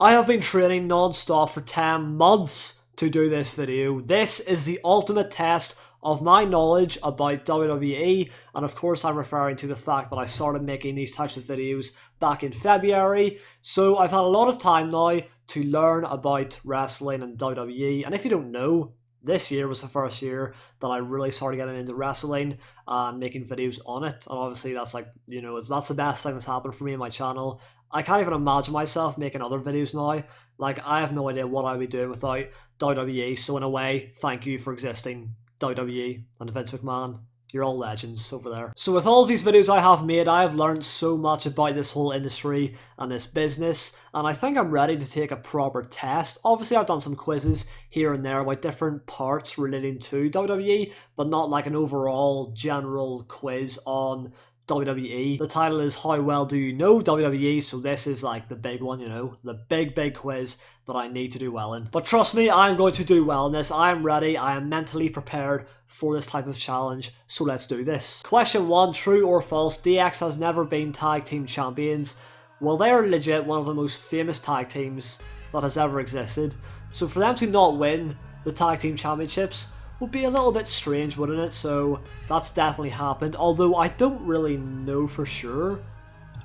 I have been training non-stop for 10 months to do this video. This is the ultimate test of my knowledge about WWE, and of course I'm referring to the fact that I started making these types of videos back in February, so I've had a lot of time now to learn about wrestling and WWE. And if you don't know, this year was the first year that I really started getting into wrestling and making videos on it, and obviously that's like, you know, that's the best thing that's happened for me and my channel. I can't even imagine myself making other videos now. Like, I have no idea what I'd be doing without WWE, so in a way, thank you for existing, WWE and Vince McMahon. You're all legends over there. So with all these videos I have made, I have learned so much about this whole industry and this business, and I think I'm ready to take a proper test. Obviously I've done some quizzes here and there about different parts relating to WWE, but not like an overall general quiz on WWE. The title is How Well Do You Know WWE, so this is like the big one, you know, the big quiz that I need to do well in. But trust me, I'm going to do well in this. I am ready, I am mentally prepared for this type of challenge, so let's do this. Question 1, true or false, DX has never been tag team champions? Well, they are legit one of the most famous tag teams that has ever existed, so for them to not win the tag team championships would be a little bit strange, wouldn't it? So that's definitely happened, although I don't really know for sure,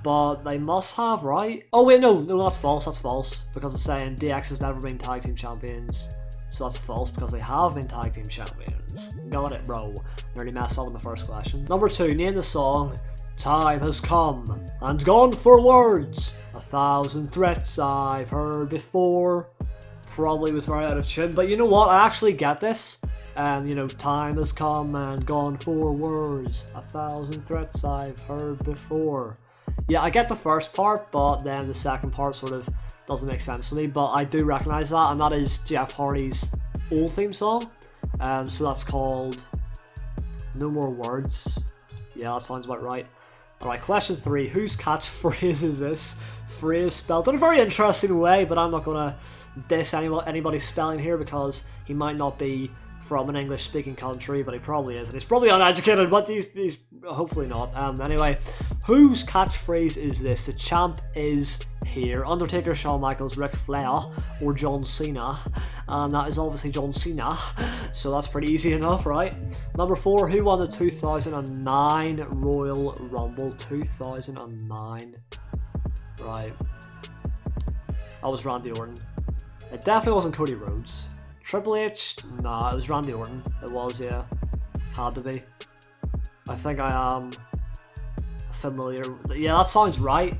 but they must have, right? Oh wait, no, that's false, because it's saying DX has never been tag team champions, so that's false because they have been tag team champions. Got it, bro. Nearly messed up in the first question. Number 2, name the song Time Has Come and Gone for Words. 1,000 threats I've heard before. Probably was very out of tune, but you know what? I actually get this. You know, time has come and gone for words. 1,000 threats I've heard before. Yeah, I get the first part, but then the second part sort of doesn't make sense to me. But I do recognize that, and that is Jeff Hardy's old theme song. So that's called No More Words. Yeah, that sounds about right. Alright, question 3. Whose catchphrase is this? Phrase spelled in a very interesting way, but I'm not going to diss anybody's spelling here because he might not be from an English-speaking country, but he probably is, and he's probably uneducated, but he's hopefully not. Anyway, whose catchphrase is this? The champ is here. Undertaker, Shawn Michaels, Ric Flair, or John Cena? And that is obviously John Cena, so that's pretty easy enough, right? Number 4, who won the 2009 Royal Rumble? 2009. Right. That was Randy Orton. It definitely wasn't Cody Rhodes. Triple H? Nah, it was Randy Orton. It was, yeah. Had to be. I think I am familiar. Yeah, that sounds right.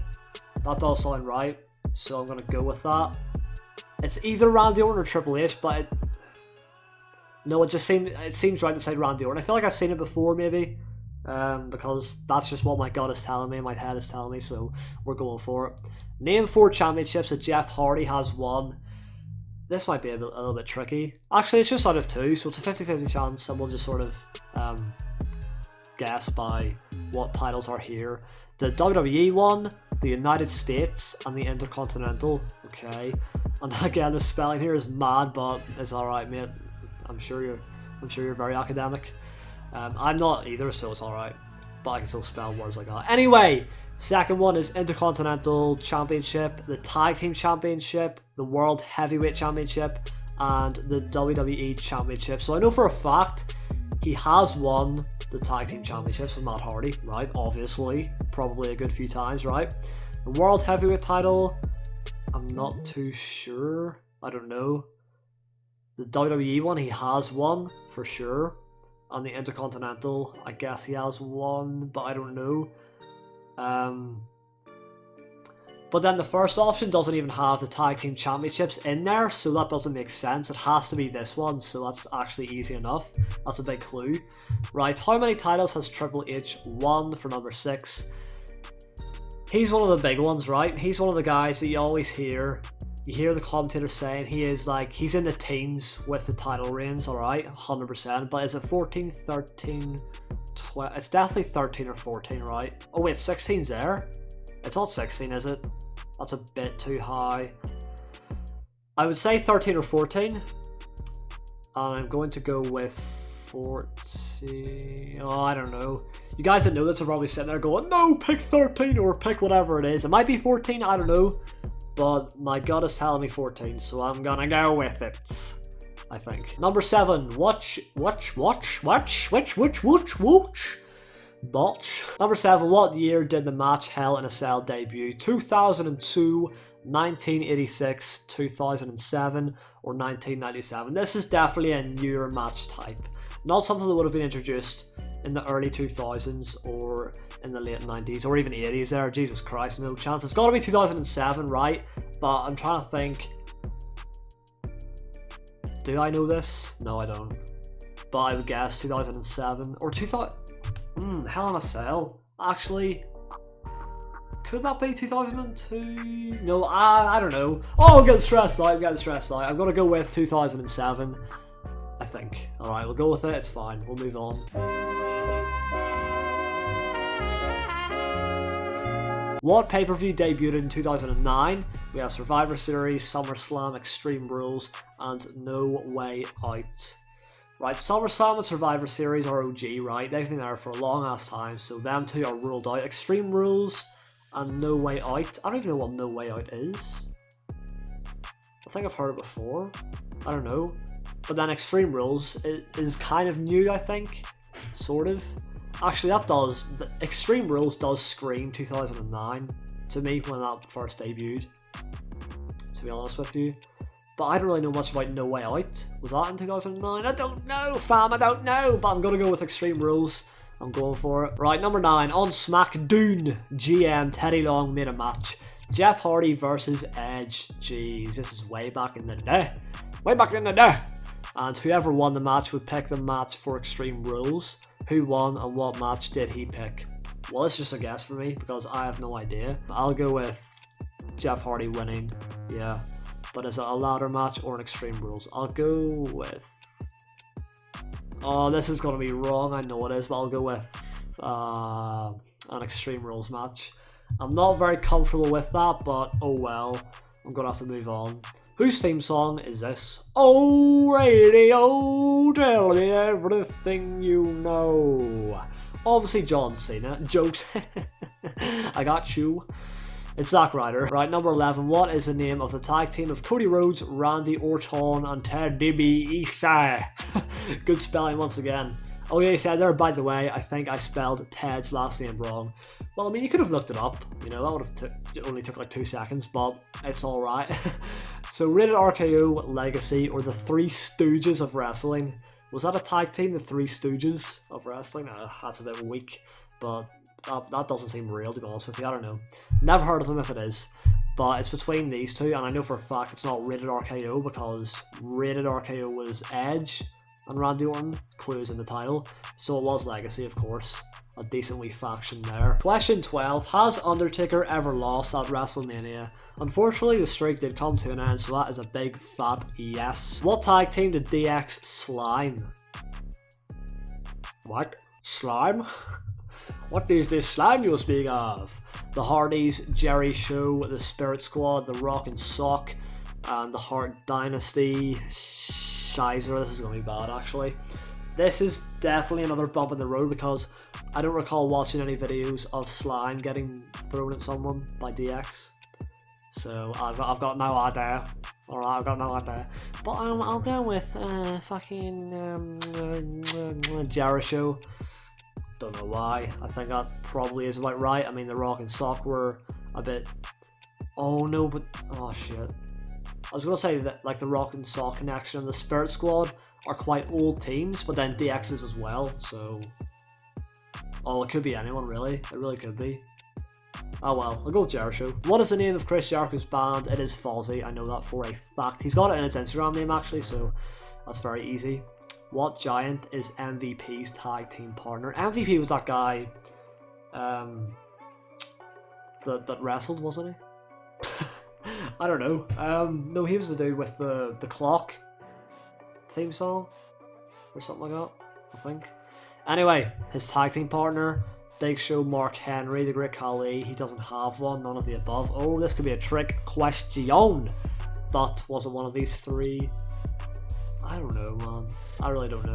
That does sound right. So I'm going to go with that. It's either Randy Orton or Triple H, but no, it seems right to say Randy Orton. I feel like I've seen it before, maybe. Because that's just what my gut is telling me, my head is telling me, so we're going for it. Name 4 championships that Jeff Hardy has won. This might be a little bit tricky. Actually, it's just out of 2, so it's a 50-50 chance, and we'll just sort of guess by what titles are here. The WWE one, the United States, and the Intercontinental. Okay, and again, the spelling here is mad, but it's all right, mate. I'm sure you're very academic. I'm not either, so it's all right. But I can still spell words like that. Anyway. Second one is Intercontinental Championship, the Tag Team Championship, the World Heavyweight Championship, and the WWE Championship. So I know for a fact he has won the Tag Team Championships with Matt Hardy, right? Obviously, probably a good few times, right? The World Heavyweight title, I'm not too sure. I don't know. The WWE one he has won for sure, and the Intercontinental, I guess he has won, but I don't know. But then the first option doesn't even have the Tag Team Championships in there, so that doesn't make sense. It has to be this one, so that's actually easy enough. That's a big clue. Right, how many titles has Triple H won for number 6? He's one of the big ones, right? He's one of the guys that you always hear. You hear the commentators saying he's in the teens with the title reigns, alright? 100%. But is it 14, 13... It's definitely 13 or 14, right? Oh wait, 16's there? It's not 16, is it? That's a bit too high. I would say 13 or 14. And I'm going to go with 14. Oh, I don't know. You guys that know this are probably sitting there going, no, pick 13 or pick whatever it is. It might be 14, I don't know. but my gut is telling me 14, so I'm gonna go with it. I think. Number 7, Botch. Number 7, what year did the match Hell in a Cell debut? 2002, 1986, 2007, or 1997? This is definitely a newer match type. Not something that would have been introduced in the early 2000s or in the late 90s or even 80s there. Jesus Christ, no chance. It's gotta be 2007, right? But I'm trying to think. Do I know this? No, I don't. But I would guess 2007 or 2000. Hell in a Cell. Actually, could that be 2002? No, I don't know. Oh, I'm getting stressed out. I'm gonna go with 2007. I think. Alright, we'll go with it. It's fine. We'll move on. What pay-per-view debuted in 2009? We have Survivor Series, SummerSlam, Extreme Rules, and No Way Out. Right, SummerSlam and Survivor Series are OG, right? They've been there for a long ass time, so them two are ruled out. Extreme Rules and No Way Out. I don't even know what No Way Out is. I think I've heard it before. I don't know. But then Extreme Rules is kind of new, I think. Sort of. Actually, Extreme Rules does scream 2009 to me when that first debuted, to be honest with you. But I don't really know much about No Way Out. Was that in 2009? I don't know, fam, I don't know. But I'm going to go with Extreme Rules. I'm going for it. Right, number 9. On SmackDown, GM Teddy Long made a match. Jeff Hardy versus Edge. Jeez, this is way back in the day. Way back in the day. And whoever won the match would pick the match for Extreme Rules. Who won and what match did he pick? Well, it's just a guess for me because I have no idea. I'll go with Jeff Hardy winning, yeah. But is it a ladder match or an Extreme Rules? I'll go with... Oh, this is going to be wrong, I know it is, but I'll go with an Extreme Rules match. I'm not very comfortable with that, but oh well. I'm going to have to move on. Whose theme song is this? Oh, radio, tell me everything you know. Obviously John Cena. Jokes. I got you. It's Zack Ryder. Right, number 11. What is the name of the tag team of Cody Rhodes, Randy Orton, and Ted DiBiase? Good spelling once again. Oh yeah, he said there, by the way, I think I spelled Ted's last name wrong. Well, I mean, you could have looked it up. You know, that would have only took like 2 seconds, but it's alright. So, Rated RKO, Legacy, or the Three Stooges of Wrestling. Was that a tag team, the Three Stooges of Wrestling? That's a bit weak, but that doesn't seem real, to be honest with you. I don't know. Never heard of them if it is. But it's between these two, and I know for a fact it's not Rated RKO because Rated RKO was Edge and Randy Orton, clues in the title. So it was Legacy, of course. A decent wee faction there. Question 12. Has Undertaker ever lost at WrestleMania? Unfortunately, the streak did come to an end, so that is a big fat yes. What tag team did DX slime? What? Slime? What is this slime you speak of? The Hardys, Jerry Show, the Spirit Squad, the Rock and Sock, and the Hart Dynasty. Shizer, this is going to be bad actually. This is definitely another bump in the road because I don't recall watching any videos of slime getting thrown at someone by DX. So I've got no idea. Alright, I've got no idea. But I'll go with Jericho. Don't know why. I think that probably is about right. I mean, the Rock and Sock were a bit... Oh no, but... Oh shit. I was going to say that like the Rock and Sock connection and the Spirit Squad are quite old teams, but then DX is as well, so... Oh, it could be anyone really. It really could be. Oh well, I'll go with Jericho. What is the name of Chris Jericho's band? It is Fozzy, I know that for a fact. He's got it in his Instagram name actually, so that's very easy. What giant is MVP's tag team partner? MVP was that guy that wrestled, wasn't he? I don't know. No, he was the dude with the clock theme song or something like that, I think. Anyway, his tag team partner, Big Show, Mark Henry, the Great Khali. He doesn't have one, none of the above. Oh, this could be a trick question. But was it one of these three? I don't know, man. I really don't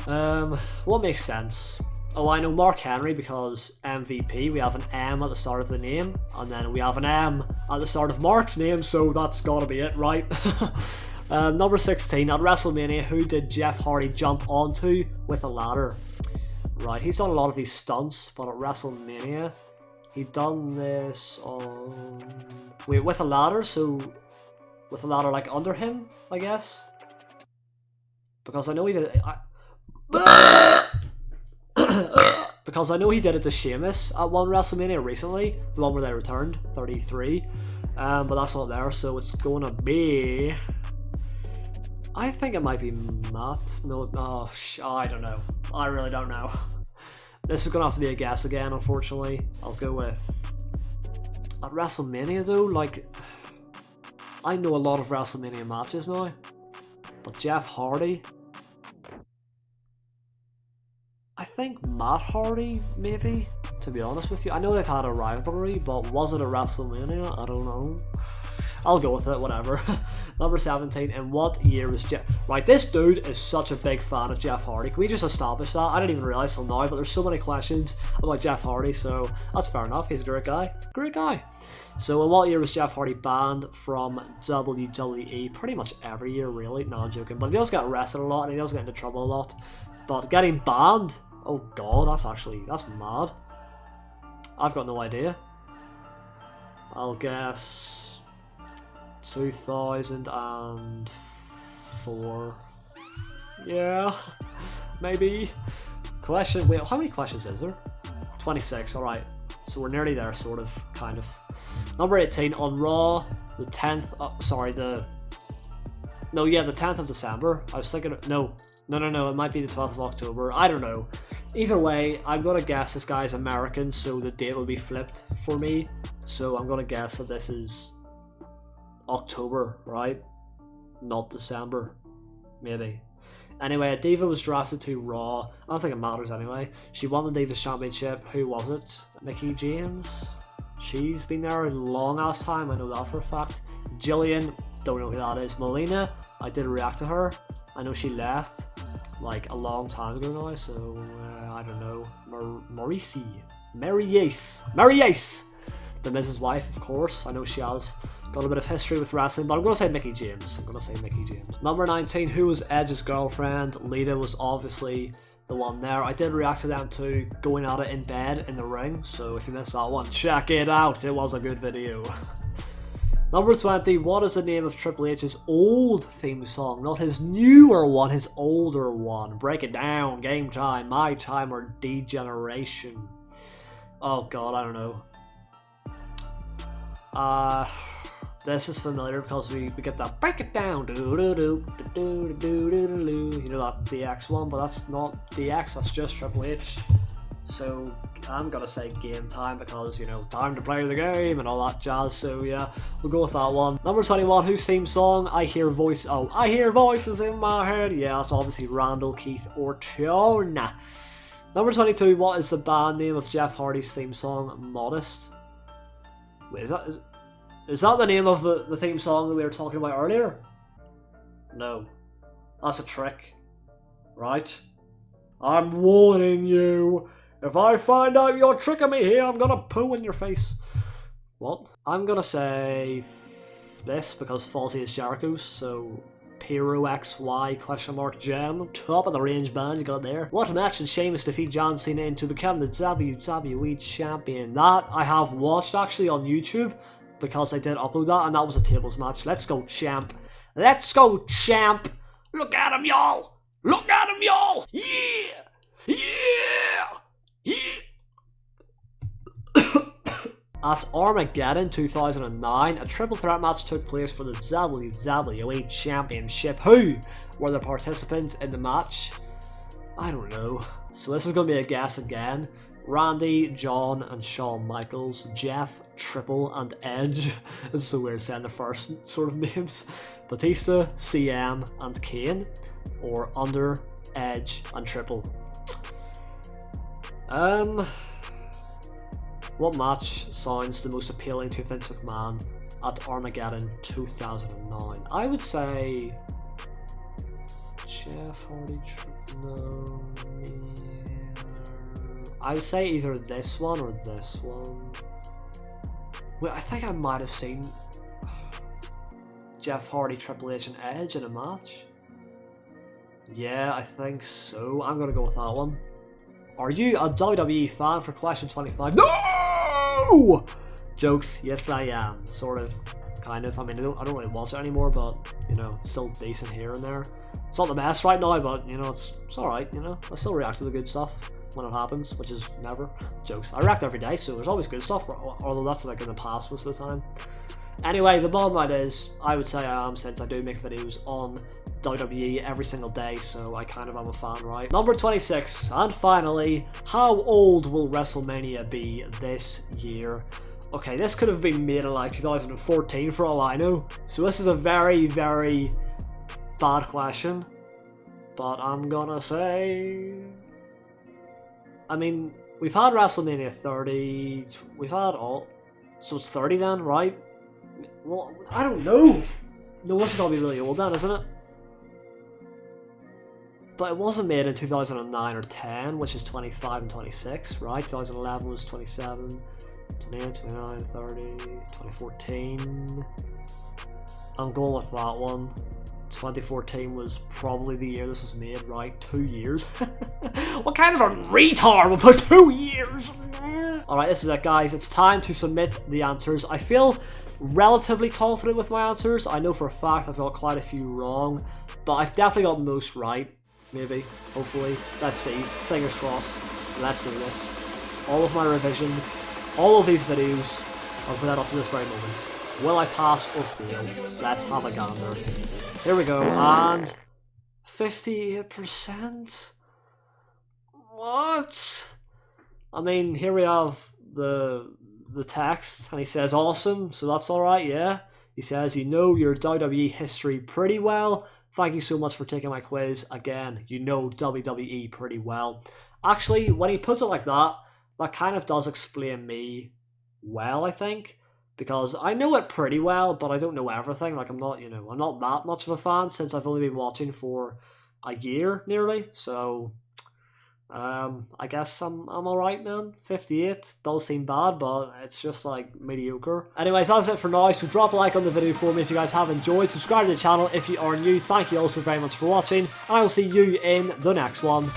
know. What makes sense? Oh, I know Mark Henry because MVP, we have an M at the start of the name, and then we have an M at the start of Mark's name, so that's gotta be it, right? Number 16, at WrestleMania, who did Jeff Hardy jump onto with a ladder? Right, he's done a lot of these stunts, but at WrestleMania, he done this on... Wait, with a ladder, so... With a ladder, like, under him, I guess? Because I know he did it... Because I know he did it to Sheamus at one WrestleMania recently, the one where they returned, 33. But that's not there, so it's gonna be... I think it might be Matt. No, I don't know. I really don't know. This is gonna have to be a guess again, unfortunately. I'll go with... At WrestleMania though, like... I know a lot of WrestleMania matches now. But Jeff Hardy... I think Matt Hardy, maybe, to be honest with you. I know they've had a rivalry, but was it a WrestleMania? I don't know. I'll go with it, whatever. Number 17, in what year was Jeff... Right, this dude is such a big fan of Jeff Hardy. Can we just establish that? I didn't even realise till now, but there's so many questions about Jeff Hardy, so that's fair enough. He's a great guy. Great guy. So in what year was Jeff Hardy banned from WWE? Pretty much every year, really. No, I'm joking. But he does get arrested a lot, and he does get into trouble a lot. But getting banned... Oh god, that's mad. I've got no idea. I'll guess 2004. Yeah, maybe. Question, wait, how many questions is there? 26, alright. So we're nearly there, sort of, kind of. Number 18, on Raw, the 10th, the 10th of December. I was thinking, no, it might be the 12th of October. I don't know. Either way, I'm gonna guess this guy's American, so the date will be flipped for me. So I'm gonna guess that this is October, right? Not December, maybe. Anyway, a diva was drafted to Raw. I don't think it matters anyway. She won the Divas Championship. Who was it? Mickie James? She's been there a long ass time, I know that for a fact. Jillian, don't know who that is. Melina, I did react to her. I know she left like a long time ago now, so I don't know. Mary Yace, the Miz's wife, of course. I know she has got a bit of history with wrestling, but I'm gonna say Mickie James. Number 19, who was Edge's girlfriend? Lita was obviously the one there. I did react to them too, going at it in bed in the ring, so if you missed that one, check it out. It was a good video. Number 20, what is the name of Triple H's old theme song? Not his newer one, his older one. Break it down. Game Time, My Time, or Degeneration? Oh god, I don't know. This is familiar because we get that break it down. You know that DX one, but that's not DX, that's just Triple H. So I'm gonna say Game Time because, you know, time to play the game and all that jazz, so yeah, we'll go with that one. Number 21, whose theme song? I hear voices in my head. Yeah, that's obviously Randall Keith Orton. Number 22, what is the band name of Jeff Hardy's theme song? Modest. Wait, is that the name of the theme song that we were talking about earlier? No, that's a trick, right? I'm warning you. If I find out you're tricking me here, I'm gonna poo in your face. What? I'm gonna say this because Fozzy is Jericho's, so Pyro XY question mark Jen. Top of the range band you got there. What match did Sheamus defeat John Cena in to become the WWE champion? That I have watched actually on YouTube because I did upload that, and that was a tables match. Let's go, champ. Let's go, champ. Look at him, y'all. Look at him, y'all. Yeah. Yeah. At Armageddon 2009, a triple threat match took place for the WWE Championship. Who were the participants in the match? I don't know. So this is going to be a guess again. Randy, John, and Shawn Michaels, Jeff, Triple, and Edge. It's so weird saying the first sort of names. Batista, CM, and Kane, or Under, Edge, and Triple. What match sounds the most appealing to Vince McMahon at Armageddon 2009? I would say Jeff Hardy. No. I would say either this one or this one. Wait, I think I might have seen Jeff Hardy, Triple H, and Edge in a match. Yeah, I think so. I'm gonna go with that one. Are you a WWE fan for question 25? No! Jokes, yes I am. Sort of, kind of. I mean, I don't really watch it anymore, but, you know, it's still decent here and there. It's not the best right now, but, you know, it's alright, you know. I still react to the good stuff when it happens, which is never. Jokes. I react every day, so there's always good stuff, although that's like in the past most of the time. Anyway, the bottom line is, I would say I am, since I do make videos on WWE every single day, so I kind of am a fan, right? Number 26, and finally, how old will WrestleMania be this year? Okay, this could have been made in like 2014 for all I know, so this is a very, very bad question, but I'm gonna say... I mean, we've had WrestleMania 30, we've had all... So it's 30 then, right? Well, I don't know. No, this is gonna be really old then, isn't it? But it wasn't made in 2009 or 10, which is 25 and 26, right? 2011 was 27, 28, 29, 30, 2014. I'm going with that one. 2014 was probably the year this was made, right? 2 years. What kind of a retard will put 2 years? Alright, this is it, guys. It's time to submit the answers. I feel relatively confident with my answers. I know for a fact I've got quite a few wrong, but I've definitely got most right. Maybe, hopefully. Let's see. Fingers crossed. Let's do this. All of my revision, all of these videos, has led up to this very moment. Will I pass or fail? Let's have a gander. Here we go, and 58%? What? I mean, here we have the text, and he says awesome, so that's alright, yeah. He says, you know your WWE history pretty well. Thank you so much for taking my quiz. Again, you know WWE pretty well. Actually, when he puts it like that, that kind of does explain me well, I think. Because I know it pretty well, but I don't know everything. Like, I'm not, you know, I'm not that much of a fan since I've only been watching for a year, nearly. So, I guess I'm alright, man. 58 does seem bad, but it's just like mediocre. Anyways, that's it for now. So drop a like on the video for me if you guys have enjoyed. Subscribe to the channel if you are new. Thank you also very much for watching, and I will see you in the next one.